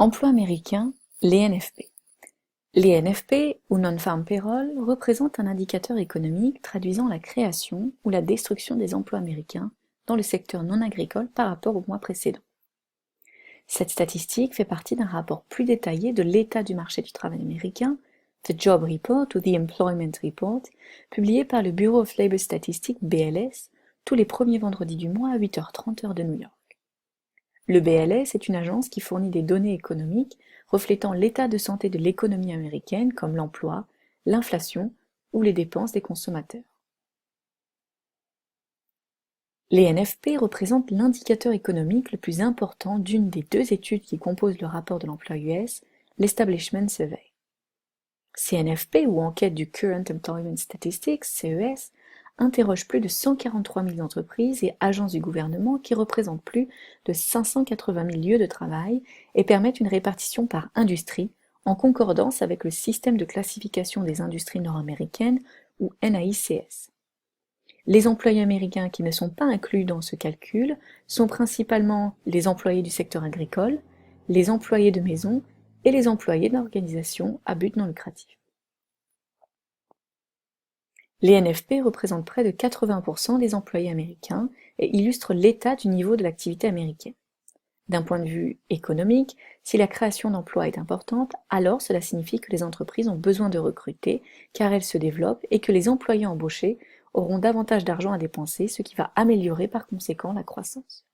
Emploi américain, les NFP. Les NFP, ou Non-Farm Payroll, représentent un indicateur économique traduisant la création ou la destruction des emplois américains dans le secteur non agricole par rapport au mois précédent. Cette statistique fait partie d'un rapport plus détaillé de l'état du marché du travail américain, The Job Report ou The Employment Report, publié par le Bureau of Labor Statistics BLS tous les premiers vendredis du mois à 8h30 heure de New York. Le BLS est une agence qui fournit des données économiques reflétant l'état de santé de l'économie américaine comme l'emploi, l'inflation ou les dépenses des consommateurs. Les NFP représentent l'indicateur économique le plus important d'une des deux études qui composent le rapport de l'emploi US, l'Establishment Survey. Ces NFP, ou enquête du Current Employment Statistics, CES, interroge plus de 143 000 entreprises et agences du gouvernement qui représentent plus de 580 000 lieux de travail et permettent une répartition par industrie en concordance avec le système de classification des industries nord-américaines ou NAICS. Les employés américains qui ne sont pas inclus dans ce calcul sont principalement les employés du secteur agricole, les employés de maison et les employés d'organisations à but non lucratif. Les NFP représentent près de 80% des employés américains et illustrent l'état du niveau de l'activité américaine. D'un point de vue économique, si la création d'emplois est importante, alors cela signifie que les entreprises ont besoin de recruter car elles se développent et que les employés embauchés auront davantage d'argent à dépenser, ce qui va améliorer par conséquent la croissance.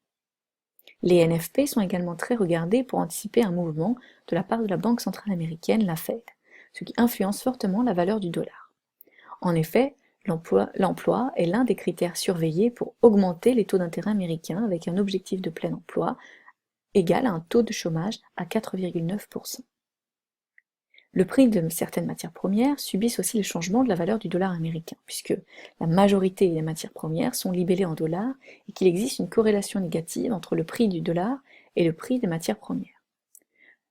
Les NFP sont également très regardés pour anticiper un mouvement de la part de la Banque centrale américaine, la Fed, ce qui influence fortement la valeur du dollar. En effet, l'emploi est l'un des critères surveillés pour augmenter les taux d'intérêt américains avec un objectif de plein emploi égal à un taux de chômage à 4,9%. Le prix de certaines matières premières subissent aussi le changement de la valeur du dollar américain, puisque la majorité des matières premières sont libellées en dollars et qu'il existe une corrélation négative entre le prix du dollar et le prix des matières premières.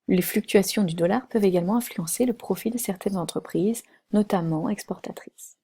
Les fluctuations du dollar peuvent également influencer le profit de certaines entreprises, notamment exportatrices.